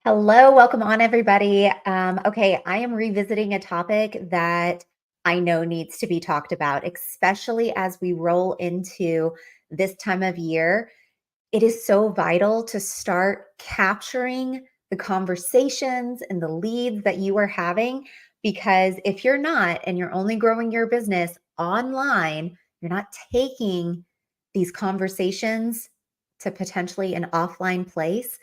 Hello, welcome on everybody. Okay, I am revisiting a topic that I know needs to be talked about, especially as we roll into this time of year. It is so vital to start capturing the conversations and the leads that you are having because if you're not and you're only growing your business online, you're not taking these conversations to potentially an offline place,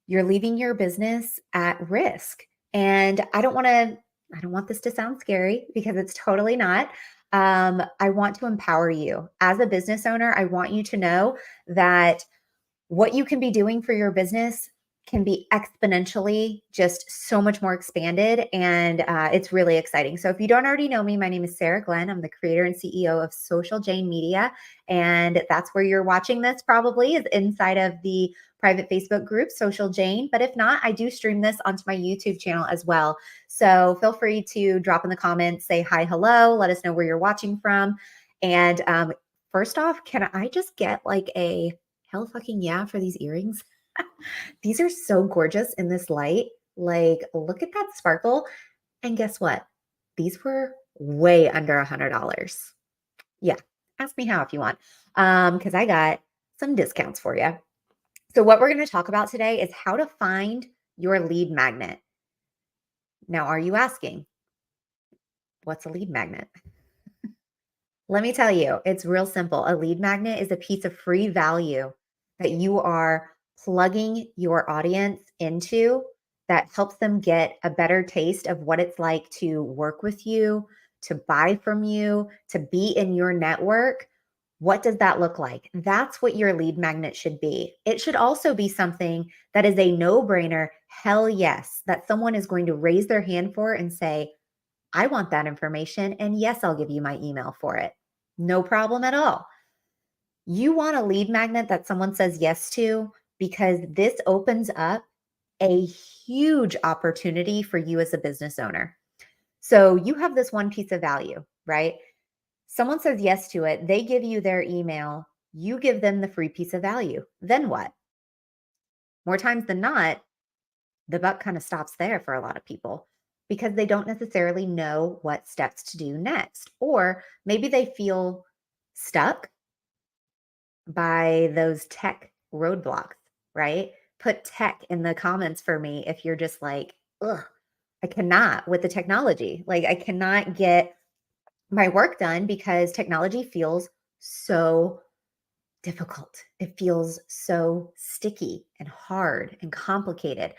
you're leaving your business at risk. And I don't want this to sound scary because it's totally not. I want to empower you as a business owner. I want you to know that what you can be doing for your business can be exponentially just so much more expanded. And it's really exciting. So, if you don't already know me, my name is Sarah Glenn. I'm the creator and CEO of Social Jane Media. And that's where you're watching this probably is inside of the private Facebook group, Social Jane. But if not, I do stream this onto my YouTube channel as well. So, feel free to drop in the comments, say hi, hello, let us know where you're watching from. And first off, can I just get like a hell fucking yeah for these earrings? These are so gorgeous in this light. Like, look at that sparkle. And guess what? These were way under $100. Yeah, ask me how if you want, because I got some discounts for you. So, what we're going to talk about today is how to find your lead magnet. Now, are you asking, what's a lead magnet? Let me tell you, it's real simple. A lead magnet is a piece of free value that you are plugging your audience into that helps them get a better taste of what it's like to work with you, to buy from you, to be in your network. What does that look like? That's what your lead magnet should be. It should also be something that is a no brainer, hell yes, that someone is going to raise their hand for and say, I want that information. And yes, I'll give you my email for it. No problem at all. You want a lead magnet that someone says yes to because this opens up a huge opportunity for you as a business owner. So you have this one piece of value, right? Someone says yes to it, they give you their email, you give them the free piece of value. Then what? More times than not, the buck kind of stops there for a lot of people because they don't necessarily know what steps to do next. Or maybe they feel stuck by those tech roadblocks, right? Put tech in the comments for me if you're just like, ugh, I cannot with the technology. Like, I cannot get my work done because technology feels so difficult. It feels so sticky and hard and complicated.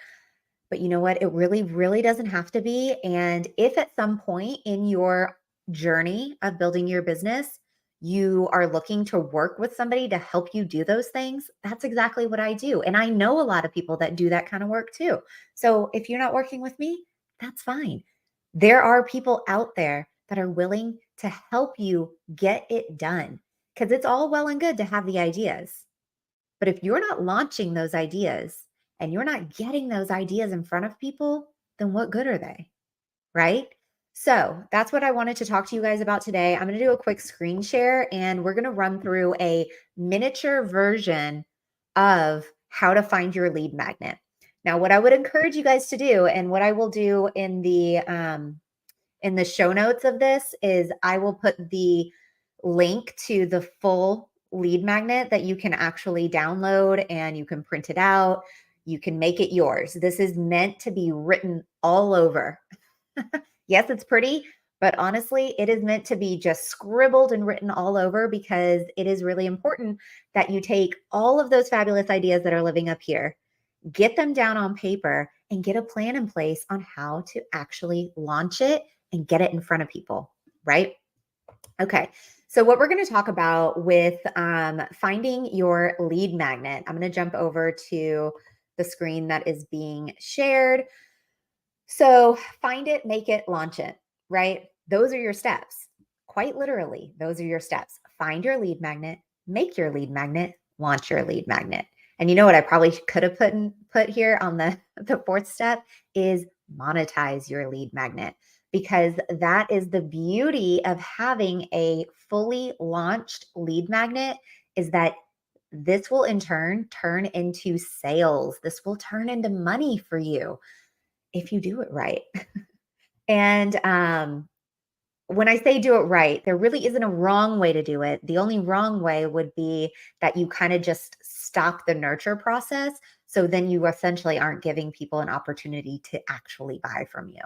But you know what? It really, really doesn't have to be. And if at some point in your journey of building your business, you are looking to work with somebody to help you do those things, that's exactly what I do. And I know a lot of people that do that kind of work too. So if you're not working with me, that's fine. There are people out there that are willing to help you get it done because it's all well and good to have the ideas. But if you're not launching those ideas and you're not getting those ideas in front of people, then what good are they? Right? So that's what I wanted to talk to you guys about today. I'm going to do a quick screen share and we're going to run through a miniature version of how to find your lead magnet. Now, what I would encourage you guys to do, and what I will do in the show notes of this is I will put the link to the full lead magnet that you can actually download and you can print it out. You can make it yours. This is meant to be written all over. Yes, it's pretty, but honestly, it is meant to be just scribbled and written all over because it is really important that you take all of those fabulous ideas that are living up here, get them down on paper, and get a plan in place on how to actually launch it and get it in front of people, right? Okay. So, what we're going to talk about with finding your lead magnet, I'm going to jump over to the screen that is being shared. So, find it, make it, launch it, right? Those are your steps. Quite literally, those are your steps. Find your lead magnet, make your lead magnet, launch your lead magnet. And you know what I probably could have put here on the fourth step is monetize your lead magnet, because that is the beauty of having a fully launched lead magnet, is that This will in turn turn into sales. This will turn into money for you if you do it right. And when I say do it right, there really isn't a wrong way to do it. The only wrong way would be that you kind of just stop the nurture process. So then you essentially aren't giving people an opportunity to actually buy from you.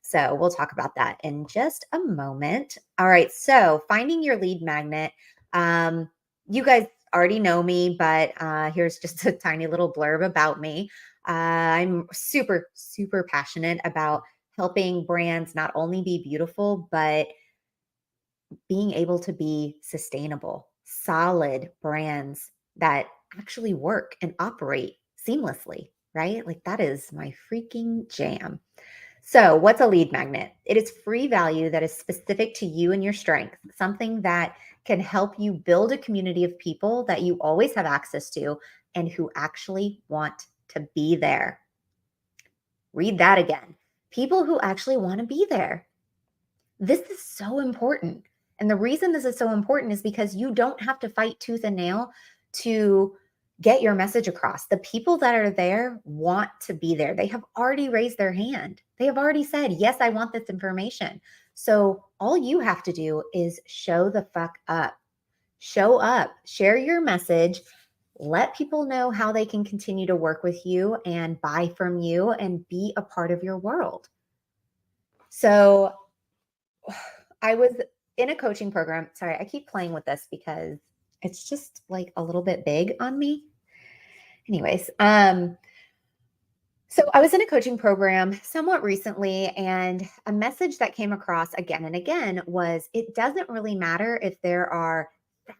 So we'll talk about that in just a moment. All right. So finding your lead magnet. You guys already know me, but here's just a tiny little blurb about me. I'm super, super passionate about helping brands not only be beautiful, but being able to be sustainable, solid brands that actually work and operate seamlessly, right? Like that is my freaking jam. So, what's a lead magnet? It is free value that is specific to you and your strength, something that can help you build a community of people that you always have access to and who actually want to be there. Read that again. People who actually want to be there. This is so important. And the reason this is so important is because you don't have to fight tooth and nail to get your message across. The people that are there want to be there. They have already raised their hand. They have already said, yes, I want this information. So all you have to do is show the fuck up. Show up, share your message, let people know how they can continue to work with you and buy from you and be a part of your world. So I was in a coaching program. Sorry, I keep playing with this because it's just like a little bit big on me. Anyways, so I was in a coaching program somewhat recently, and a message that came across again and again was it doesn't really matter if there are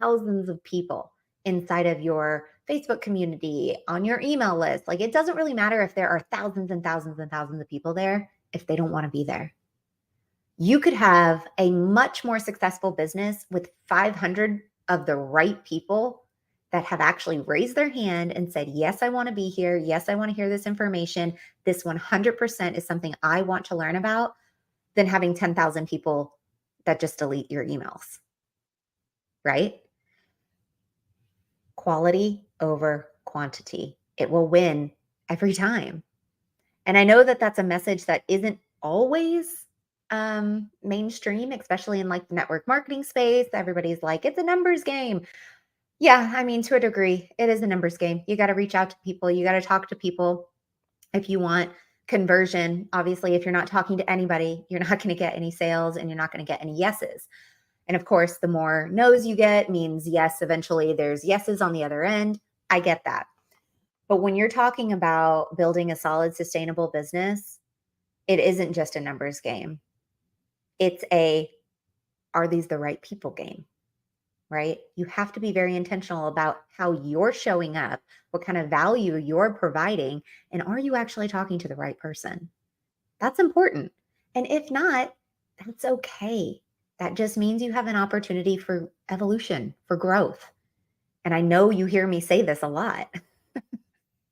thousands of people inside of your Facebook community, on your email list. Like, it doesn't really matter if there are thousands and thousands and thousands of people there if they don't want to be there. You could have a much more successful business with 500 of the right people that have actually raised their hand and said, yes, I want to be here. Yes, I want to hear this information. This 100% is something I want to learn about, than having 10,000 people that just delete your emails, right? Quality over quantity. It will win every time. And I know that that's a message that isn't always mainstream, especially in like the network marketing space. Everybody's like, it's a numbers game. Yeah, I mean, to a degree, it is a numbers game. You got to reach out to people. You got to talk to people if you want conversion. Obviously, if you're not talking to anybody, you're not going to get any sales and you're not going to get any yeses. And of course, the more no's you get means yes, eventually there's yeses on the other end. I get that. But when you're talking about building a solid, sustainable business, it isn't just a numbers game. It's a, are these the right people game, right? You have to be very intentional about how you're showing up, what kind of value you're providing, and are you actually talking to the right person? That's important. And if not, that's okay. That just means you have an opportunity for evolution, for growth. And I know you hear me say this a lot.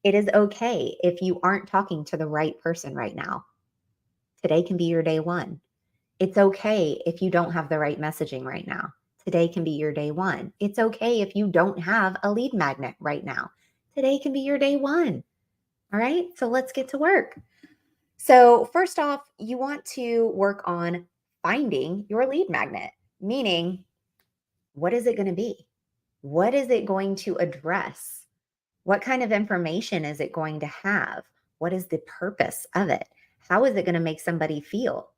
It is okay if you aren't talking to the right person right now. Today can be your day one. It's okay if you don't have the right messaging right now. Today can be your day one. It's okay if you don't have a lead magnet right now. Today can be your day one. All right, so let's get to work. So, first off, you want to work on finding your lead magnet, meaning, what is it going to be? What is it going to address? What kind of information is it going to have? What is the purpose of it? How is it going to make somebody feel?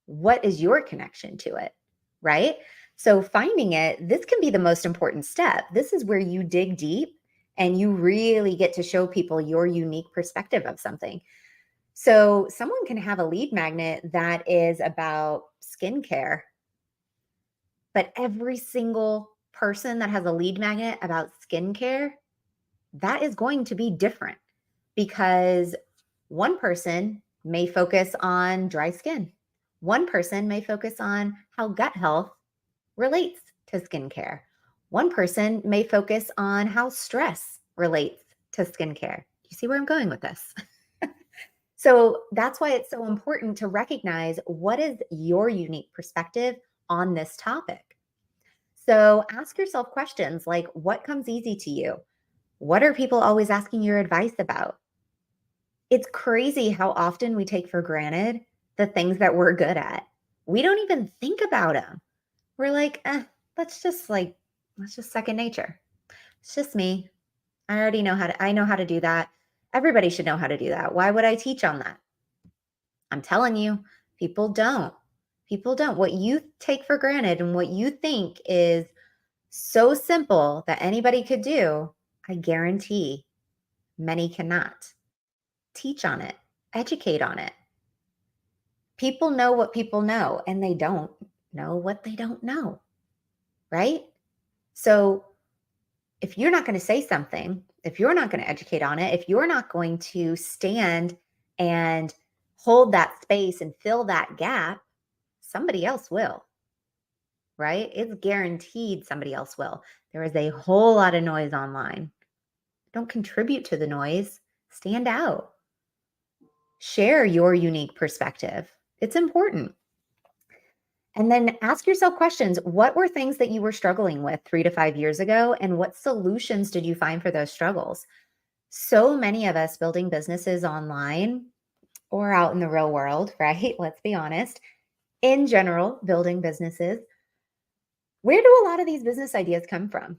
What is your connection to it? Right? So, finding it, this can be the most important step. This is where you dig deep and you really get to show people your unique perspective of something. So, someone can have a lead magnet that is about skincare, but every single person that has a lead magnet about skincare, that is going to be different because one person may focus on dry skin. One person may focus on how gut health relates to skincare. One person may focus on how stress relates to skincare. You see where I'm going with this? So that's why it's so important to recognize what is your unique perspective on this topic. So ask yourself questions like, what comes easy to you? What are people always asking your advice about? It's crazy how often we take for granted the things that we're good at. We don't even think about them. We're like, let's just let's just second nature. It's just me. I know how to do that. Everybody should know how to do that. Why would I teach on that? I'm telling you, people don't. People don't. What you take for granted and what you think is so simple that anybody could do, I guarantee many cannot. Teach on it, educate on it. People know what people know, and they don't know what they don't know, right? So if you're not going to say something, if you're not going to educate on it, if you're not going to stand and hold that space and fill that gap, somebody else will, right? It's guaranteed somebody else will. There is a whole lot of noise online. Don't contribute to the noise, stand out. Share your unique perspective. It's important. And then ask yourself questions. What were things that you were struggling with 3 to 5 years ago? And what solutions did you find for those struggles? So many of us building businesses online or out in the real world, right? Let's be honest. In general, building businesses, where do a lot of these business ideas come from?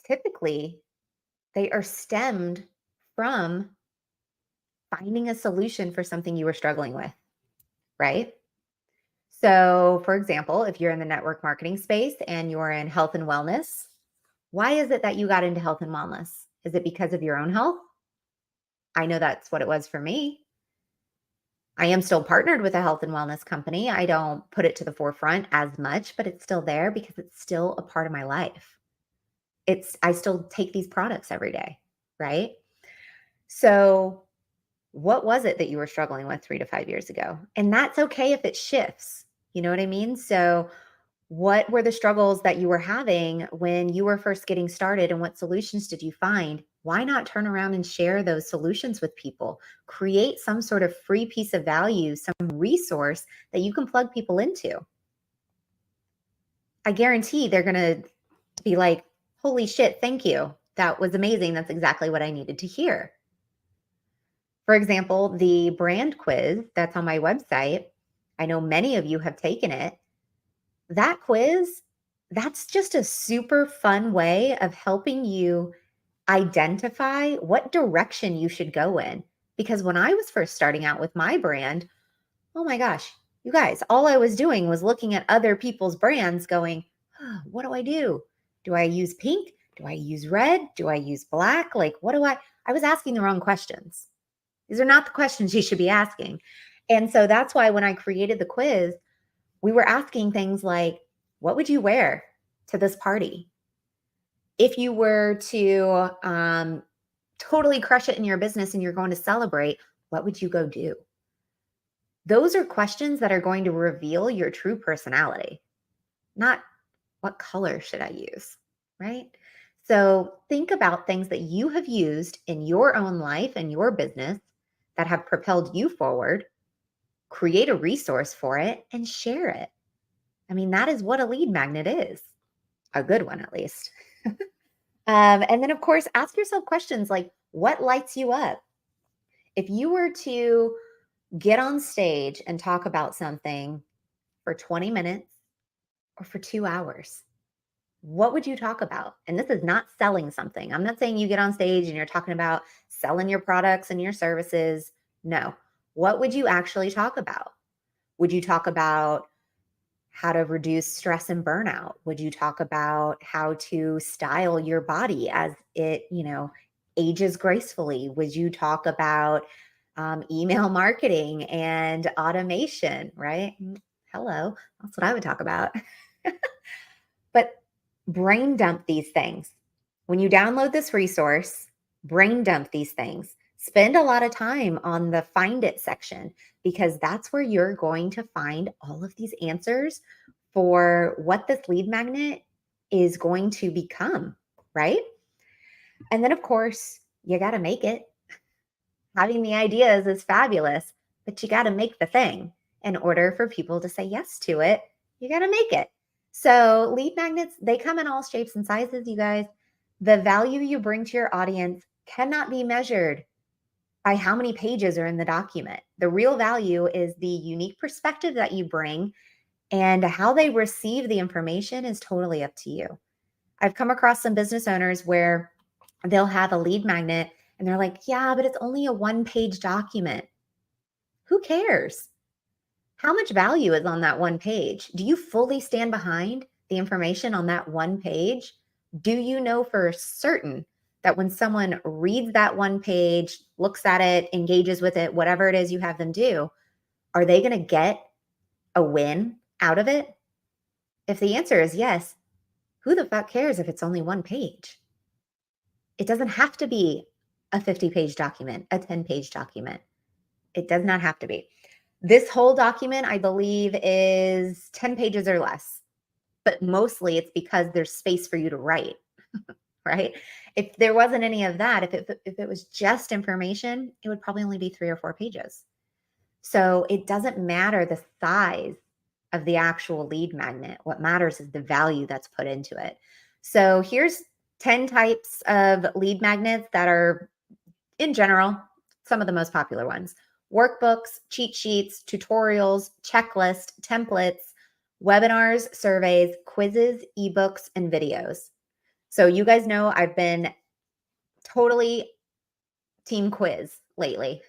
Typically, they are stemmed from finding a solution for something you were struggling with, right? So, for example, if you're in the network marketing space and you're in health and wellness, why is it that you got into health and wellness? Is it because of your own health? I know that's what it was for me. I am still partnered with a health and wellness company. I don't put it to the forefront as much, but it's still there because it's still a part of my life. I still take these products every day, right? So, what was it that you were struggling with 3 to 5 years ago? And that's okay if it shifts. You know what I mean? So, what were the struggles that you were having when you were first getting started, and what solutions did you find? Why not turn around and share those solutions with people? Create some sort of free piece of value, some resource that you can plug people into. I guarantee they're going to be like, holy shit, thank you. That was amazing. That's exactly what I needed to hear. For example, the brand quiz that's on my website, I know many of you have taken it. That quiz, that's just a super fun way of helping you identify what direction you should go in. Because when I was first starting out with my brand, oh my gosh, you guys, all I was doing was looking at other people's brands going, oh, what do I do? Do I use pink? Do I use red? Do I use black? Like, I was asking the wrong questions. These are not the questions you should be asking. And so that's why when I created the quiz, we were asking things like, what would you wear to this party? If you were to totally crush it in your business and you're going to celebrate, what would you go do? Those are questions that are going to reveal your true personality, not what color should I use, right? So think about things that you have used in your own life and your business that have propelled you forward. Create a resource for it and share it. I mean, that is what a lead magnet is, a good one at least. And then, of course, ask yourself questions like, what lights you up? If you were to get on stage and talk about something for 20 minutes or for 2 hours, what would you talk about? And this is not selling something. I'm not saying you get on stage and you're talking about selling your products and your services. No. What would you actually talk about? Would you talk about how to reduce stress and burnout? Would you talk about how to style your body as it, ages gracefully? Would you talk about email marketing and automation, right? Hello, that's what I would talk about. But brain dump these things. When you download this resource, brain dump these things. Spend a lot of time on the find it section because that's where you're going to find all of these answers for what this lead magnet is going to become, right? And then, of course, you got to make it. Having the ideas is fabulous, but you got to make the thing in order for people to say yes to it. You got to make it. So lead magnets, they come in all shapes and sizes, you guys. The value you bring to your audience cannot be measured by how many pages are in the document. The real value is the unique perspective that you bring, and how they receive the information is totally up to you. I've come across some business owners where they'll have a lead magnet and they're like, yeah, but it's only a one-page document. Who cares? How much value is on that one page? Do you fully stand behind the information on that one page? Do you know for certain that when someone reads that one page, looks at it, engages with it, whatever it is you have them do, are they going to get a win out of it? If the answer is yes, who the fuck cares if it's only one page? It doesn't have to be a 50-page document, a 10-page document. It does not have to be. This whole document, I believe, is 10 pages or less, but mostly it's because there's space for you to write, right? If there wasn't any of that, if it was just information, it would probably only be 3 or 4 pages. So it doesn't matter the size of the actual lead magnet. What matters is the value that's put into it. So here's 10 types of lead magnets that are, in general, some of the most popular ones: workbooks, cheat sheets, tutorials, checklists, templates, webinars, surveys, quizzes, ebooks, and videos. So you guys know I've been totally team quiz lately.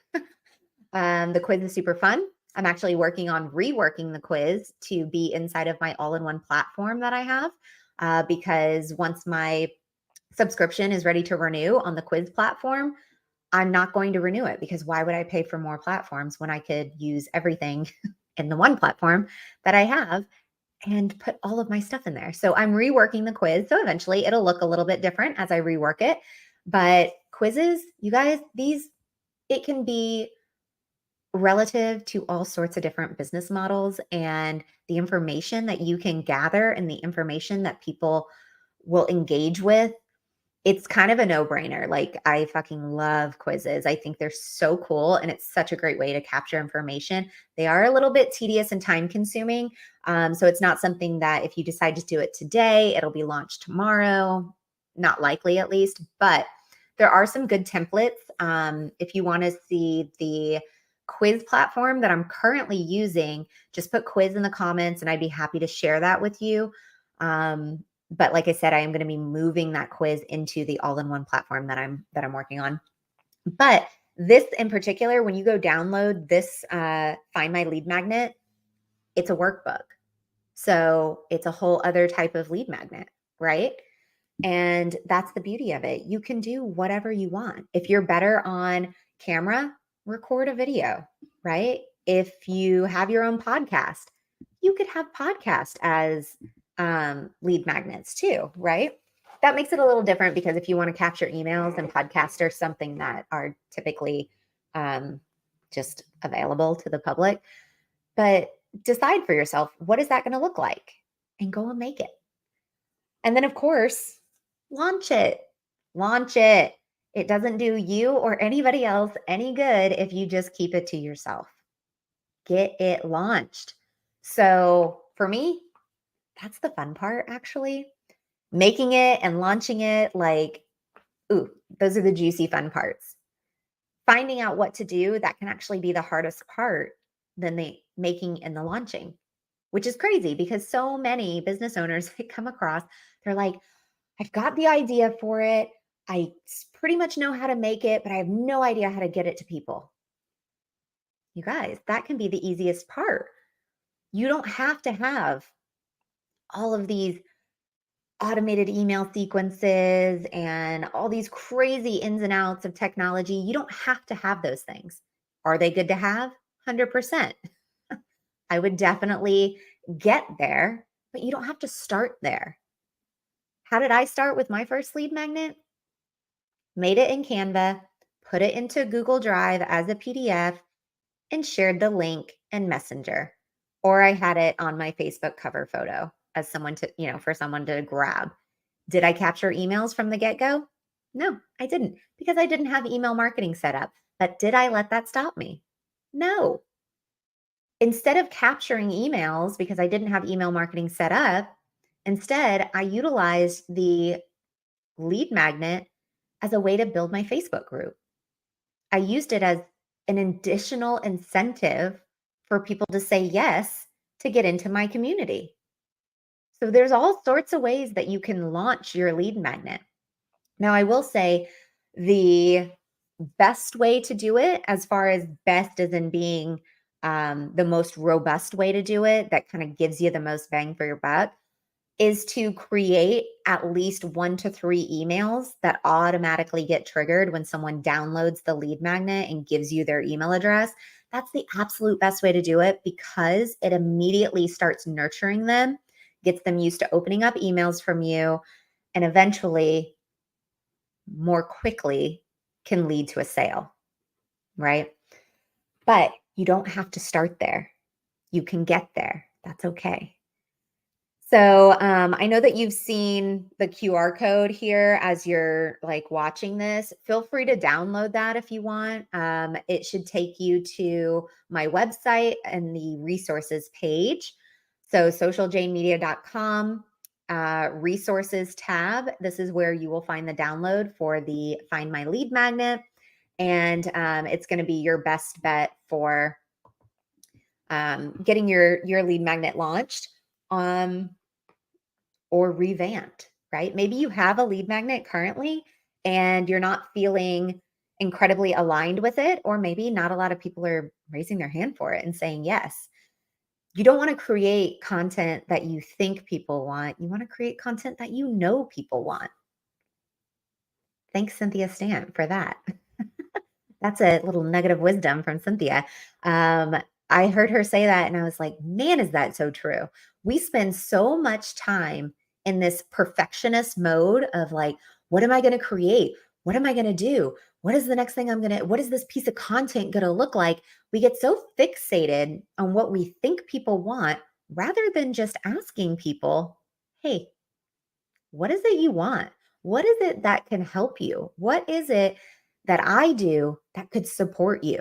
The quiz is super fun. I'm actually working on reworking the quiz to be inside of my all-in-one platform that I have, because once my subscription is ready to renew on the quiz platform, I'm not going to renew it, because why would I pay for more platforms when I could use everything in the one platform that I have and put all of my stuff in there? So I'm reworking the quiz. So eventually it'll look a little bit different as I rework it. But quizzes, you guys, it can be relative to all sorts of different business models, and the information that you can gather and the information that people will engage with. It's kind of a no-brainer. Like, I fucking love quizzes. I think they're so cool, and it's such a great way to capture information. They are a little bit tedious and time consuming. So it's not something that if you decide to do it today, it'll be launched tomorrow. Not likely, at least, but there are some good templates. If you want to see the quiz platform that I'm currently using, just put quiz in the comments and I'd be happy to share that with you. But like I said, I am going to be moving that quiz into the all-in-one platform that I'm working on. But this in particular, when you go download this Find My Lead Magnet, it's a workbook. So it's a whole other type of lead magnet, right? And that's the beauty of it. You can do whatever you want. If you're better on camera, record a video, right? If you have your own podcast, you could have podcast as lead magnets too, right? That makes it a little different, because if you want to capture emails, and podcasts are something that are typically just available to the public. But decide for yourself, what is that going to look like? And go and make it. And then, of course, launch it. Launch it. It doesn't do you or anybody else any good if you just keep it to yourself. Get it launched. So for me, that's the fun part, actually. Making it and launching it, like, ooh, those are the juicy fun parts. Finding out what to do, that can actually be the hardest part than the making and the launching, which is crazy, because so many business owners I come across, they're like, I've got the idea for it. I pretty much know how to make it, but I have no idea how to get it to people. You guys, that can be the easiest part. You don't have to have all of these automated email sequences and all these crazy ins and outs of technology. You don't have to have those things. Are they good to have? 100%. I would definitely get there, but you don't have to start there. How did I start with my first lead magnet? Made it in Canva, put it into Google Drive as a PDF, and shared the link in Messenger. Or I had it on my Facebook cover photo as someone to, for someone to grab. Did I capture emails from the get-go? No, I didn't, because I didn't have email marketing set up. But did I let that stop me? No. Instead of capturing emails because I didn't have email marketing set up, Instead, I utilized the lead magnet as a way to build my Facebook group. I used it as an additional incentive for people to say yes to get into my community. So there's all sorts of ways that you can launch your lead magnet. Now, I will say the best way to do it, as far as best as in being the most robust way to do it, that kind of gives you the most bang for your buck, is to create at least 1 to 3 emails that automatically get triggered when someone downloads the lead magnet and gives you their email address. That's the absolute best way to do it because it immediately starts nurturing them, gets them used to opening up emails from you, and eventually, more quickly, can lead to a sale, right? But you don't have to start there. You can get there. That's okay. So I know that you've seen the QR code here as you're like watching this. Feel free to download that if you want. It should take you to my website and the resources page. So socialjanemedia.com, resources tab. This is where you will find the download for the Find My Lead Magnet. And it's going to be your best bet for getting your lead magnet launched. Or revamped, right? Maybe you have a lead magnet currently and you're not feeling incredibly aligned with it, or maybe not a lot of people are raising their hand for it and saying yes. You don't want to create content that you think people want. You want to create content that you know people want. Thanks, Cynthia Stant, for that. That's a little nugget of wisdom from Cynthia. I heard her say that and I was like, man, is that so true? We spend so much time in this perfectionist mode of like, what am I going to create? What am I going to do? What is the next thing what is this piece of content going to look like? We get so fixated on what we think people want rather than just asking people, hey, what is it you want? What is it that can help you? What is it that I do that could support you?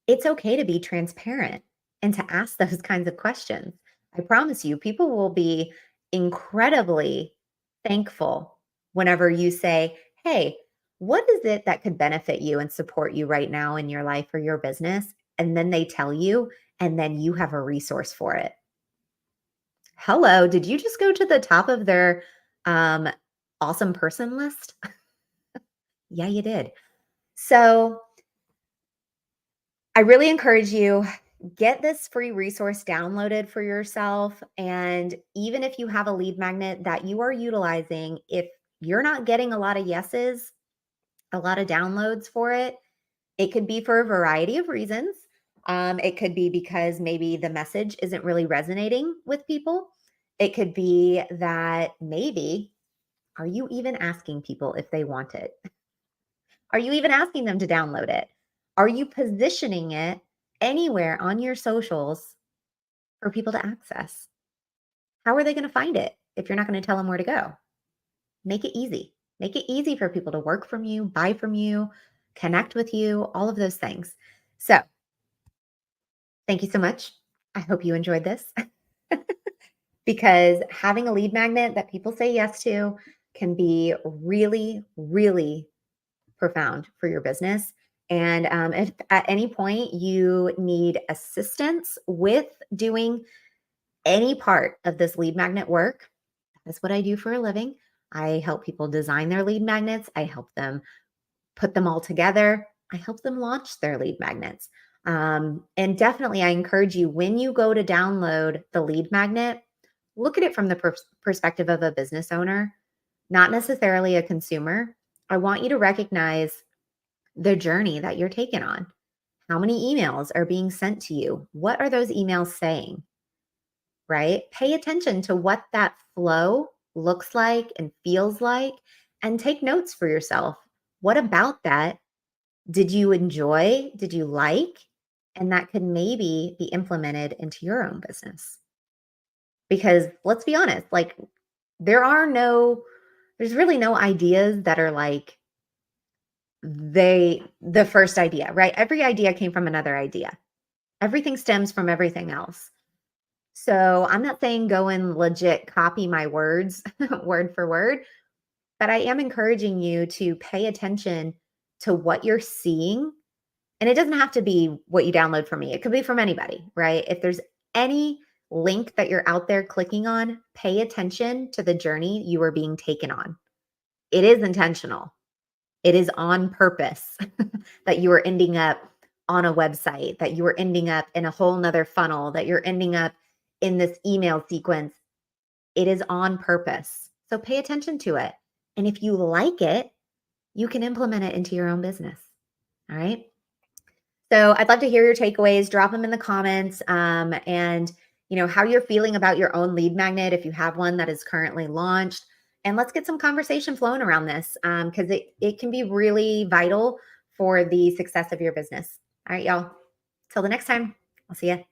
It's okay to be transparent and to ask those kinds of questions. I promise you, people will be incredibly thankful whenever you say, hey, what is it that could benefit you and support you right now in your life or your business? And then they tell you, and then you have a resource for it. Hello, did you just go to the top of their um, awesome person list? Yeah, you did. So I really encourage you, get this free resource downloaded for yourself. And even if you have a lead magnet that you are utilizing, if you're not getting a lot of yeses, a lot of downloads for it, it could be for a variety of reasons. It could be because maybe the message isn't really resonating with people. It could be that maybe, are you even asking people if they want it? Are you even asking them to download it? Are you positioning it anywhere on your socials for people to access? How are they going to find it if you're not going to tell them where to go? Make it easy. Make it easy for people to work from you, buy from you, connect with you, all of those things. So, thank you so much. I hope you enjoyed this because having a lead magnet that people say yes to can be really, really profound for your business. And if at any point you need assistance with doing any part of this lead magnet work, that's what I do for a living. I help people design their lead magnets. I help them put them all together. I help them launch their lead magnets. And definitely, I encourage you when you go to download the lead magnet, look at it from the perspective of a business owner, not necessarily a consumer. I want you to recognize the journey that you're taking on. How many emails are being sent to you? What are those emails saying? Right? Pay attention to what that flow looks like and feels like, and take notes for yourself. What about that did you enjoy? Did you like? And that could maybe be implemented into your own business. Because let's be honest, like there's really no ideas that are like the first idea, right? Every idea came from another idea. Everything stems from everything else. So I'm not saying go and legit copy my words word for word, but I am encouraging you to pay attention to what you're seeing. And it doesn't have to be what you download from me, it could be from anybody, right? If there's any link that you're out there clicking on, pay attention to the journey you are being taken on. It is intentional, it is on purpose that you are ending up on a website, that you are ending up in a whole nother funnel, that you're ending up in this email sequence. It is on purpose. So pay attention to it. And if you like it, you can implement it into your own business. All right. So I'd love to hear your takeaways. Drop them in the comments, and how you're feeling about your own lead magnet if you have one that is currently launched. And let's get some conversation flowing around this, because it can be really vital for the success of your business. All right, y'all. Till the next time, I'll see you.